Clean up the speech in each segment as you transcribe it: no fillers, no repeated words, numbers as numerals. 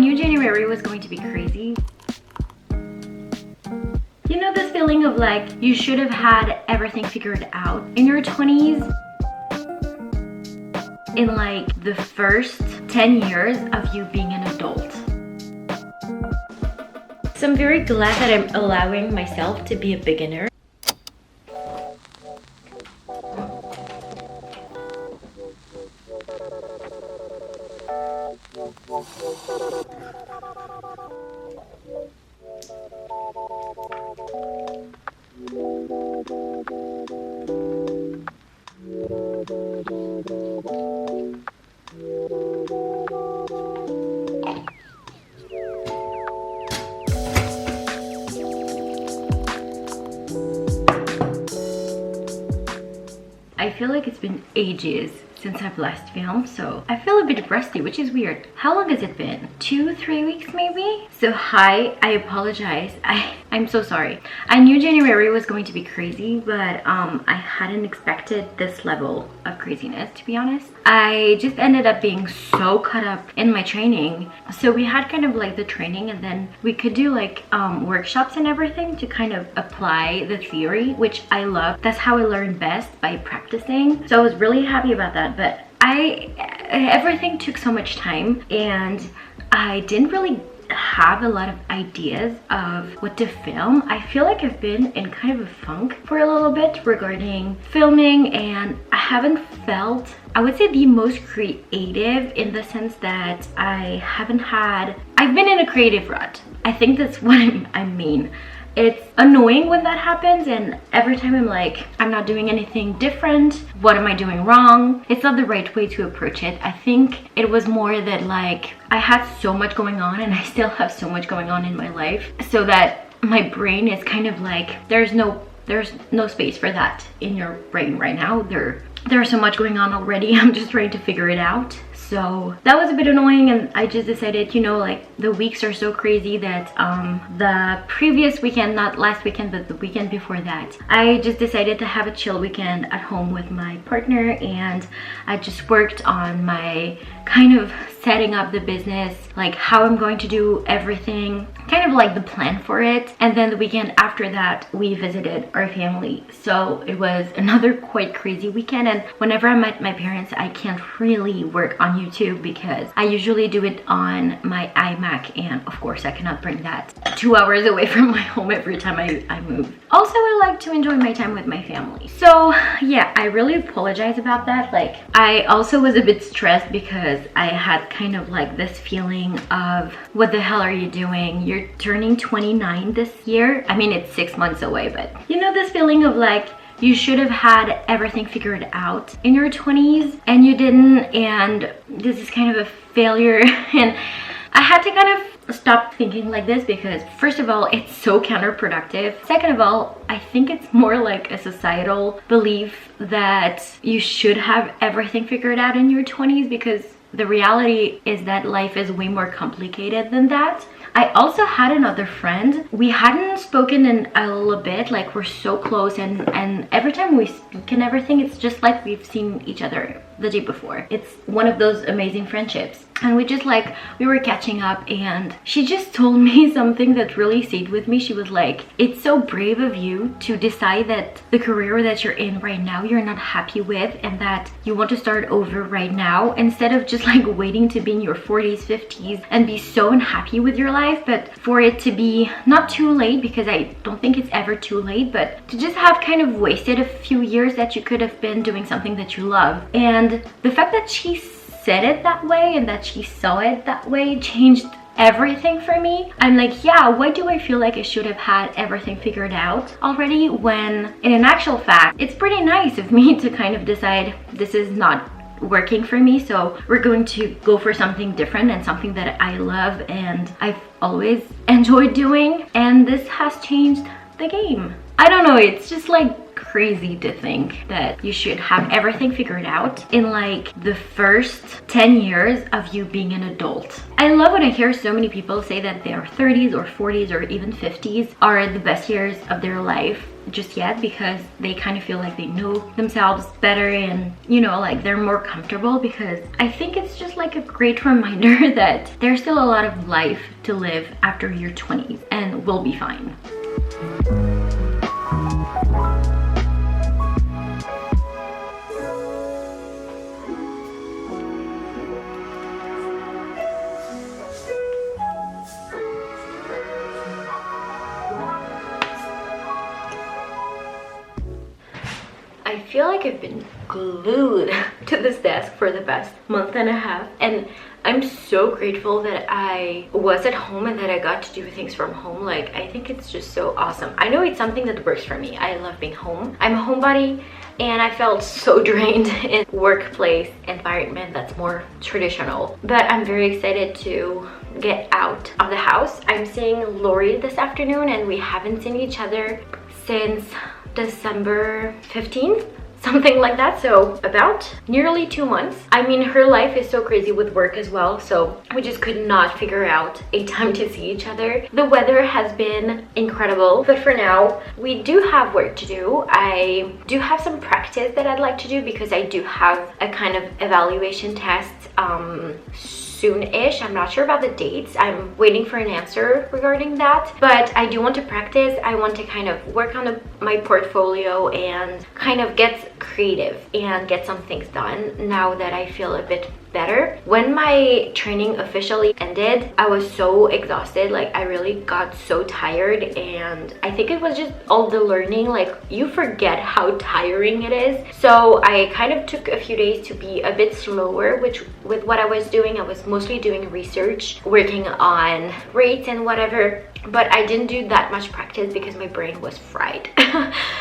knew January was going to be crazy. You know this feeling of like you should have had everything figured out in your 20s? In like the first 10 years of you being an adult. So I'm very glad that I'm allowing myself to be a beginner. I feel like it's been ages since I've last filmed, so I feel a bit rusty, which is weird. How long has it been? 2-3 weeks maybe? So hi, I apologize. I'm so sorry. I knew January was going to be crazy, but I hadn't expected this level of craziness, to be honest. I just ended up being so caught up in my training. So we had kind of like the training, and then we could do like workshops and everything to kind of apply the theory, which I love. That's how I learn best, by practicing. So I was really happy about that, but everything took so much time, and I didn't really have a lot of ideas of what to film. I feel like I've been in kind of a funk for a little bit regarding filming, and I haven't felt, I would say, the most creative, in the sense that I've been in a creative rut. I think that's what I mean. It's annoying when that happens, and every time I'm like, I'm not doing anything different. What am I doing wrong? It's not the right way to approach it. I think it was more that like I had so much going on, and I still have so much going on in my life, so that my brain is kind of like, there's no space for that in your brain right now. There's so much going on already. I'm just trying to figure it out. So that was a bit annoying, and I just decided, you know, like the weeks are so crazy that the previous weekend, not last weekend but the weekend before that, I just decided to have a chill weekend at home with my partner, and I just worked on my kind of setting up the business, like how I'm going to do everything, kind of like the plan for it. And then the weekend after that, we visited our family. So it was another quite crazy weekend, and whenever I'm at my parents, I can't really work on YouTube because I usually do it on my iMac, and of course I cannot bring that 2 hours away from my home every time I move. Also, I like to enjoy my time with my family. So yeah, I really apologize about that. Like, I also was a bit stressed because I had kind of like this feeling of, what the hell are you doing? You're turning 29 this year. I mean, it's 6 months away, but you know this feeling of like, you should have had everything figured out in your 20s and you didn't, and this is kind of a failure. And I had to kind of stop thinking like this, because first of all, it's so counterproductive. Second of all, I think it's more like a societal belief that you should have everything figured out in your 20s, because the reality is that life is way more complicated than that. I also had another friend. We hadn't spoken in a little bit, like we're so close, and every time we speak and everything, it's just like we've seen each other the day before. It's one of those amazing friendships. And we were catching up, and she just told me something that really stayed with me. She was like, it's so brave of you to decide that the career that you're in right now, you're not happy with, and that you want to start over right now, instead of just like waiting to be in your 40s, 50s and be so unhappy with your life, but for it to be not too late, because I don't think it's ever too late, but to just have kind of wasted a few years that you could have been doing something that you love. And the fact that she said it that way and that she saw it that way changed everything for me. I'm like, yeah, why do I feel like I should have had everything figured out already, when in an actual fact, it's pretty nice of me to kind of decide this is not working for me, so we're going to go for something different and something that I love and I've always enjoyed doing, and this has changed the game. I don't know, it's just like crazy to think that you should have everything figured out in like the first 10 years of you being an adult. I love when I hear so many people say that their 30s or 40s or even 50s are the best years of their life just yet, because they kind of feel like they know themselves better and, you know, like they're more comfortable. Because I think it's just like a great reminder that there's still a lot of life to live after your 20s and we'll be fine. I feel like I've been glued to this desk for the past month and a half, and I'm so grateful that I was at home and that I got to do things from home. Like, I think it's just so awesome. I know it's something that works for me. I love being home. I'm a homebody, and I felt so drained in workplace environment that's more traditional. But I'm very excited to get out of the house. I'm seeing Lorie this afternoon, and we haven't seen each other since December 15th, something like that, so about nearly 2 months. I mean, her life is so crazy with work as well, so we just could not figure out a time to see each other. The weather has been incredible, but for now we do have work to do. I do have some practice that I'd like to do because I do have a kind of evaluation test soon-ish. I'm not sure about the dates. I'm waiting for an answer regarding that, but I do want to practice. I want to kind of work on my portfolio and kind of get creative and get some things done now that I feel a bit better. When my training officially ended, I was so exhausted. Like, I really got so tired, and I think it was just all the learning. Like, you forget how tiring it is. So I kind of took a few days to be a bit slower, which with what I was doing, I was mostly doing research, working on rates and whatever, but I didn't do that much practice because my brain was fried.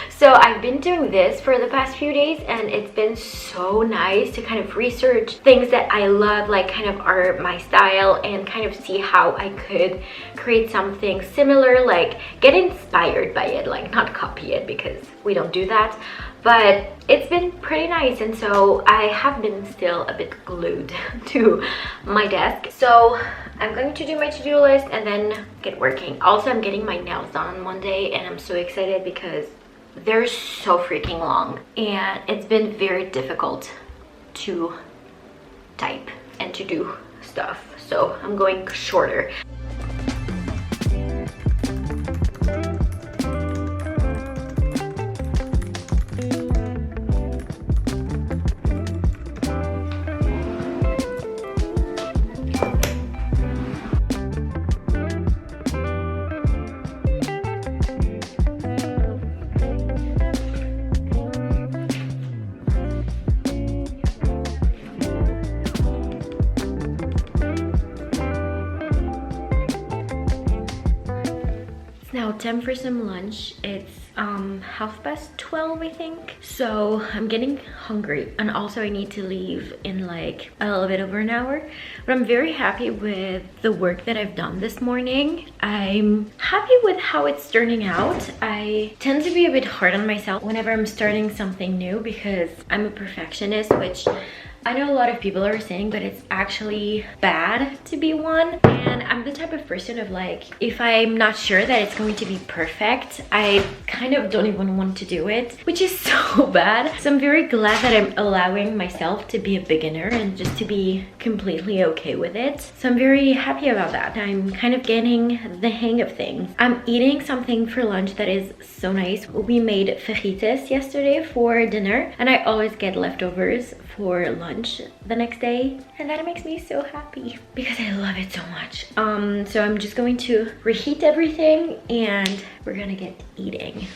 So I've been doing this for the past few days, and it's been so nice to kind of research things that I love, like kind of are my style, and kind of see how I could create something similar, like get inspired by it, like not copy it because we don't do that. But it's been pretty nice, and so I have been still a bit glued to my desk. So I'm going to do my to-do list and then get working. Also, I'm getting my nails done on Monday, and I'm so excited because they're so freaking long, and it's been very difficult to type and to do stuff. So I'm going shorter. Now time for some lunch. It's 12:30, I think, so I'm getting hungry, and also I need to leave in like a little bit over an hour. But I'm very happy with the work that I've done this morning. I'm happy with how it's turning out. I tend to be a bit hard on myself whenever I'm starting something new because I'm a perfectionist, which I know a lot of people are saying, but it's actually bad to be one. And I'm the type of person of like, if I'm not sure that it's going to be perfect, I kind of don't even want to do it, which is so bad. So I'm very glad that I'm allowing myself to be a beginner and just to be completely okay with it. So I'm very happy about that. I'm kind of getting the hang of things. I'm eating something for lunch that is so nice. We made fajitas yesterday for dinner, and I always get leftovers for lunch the next day, and that makes me so happy because I love it so much. So I'm just going to reheat everything and we're gonna get eating.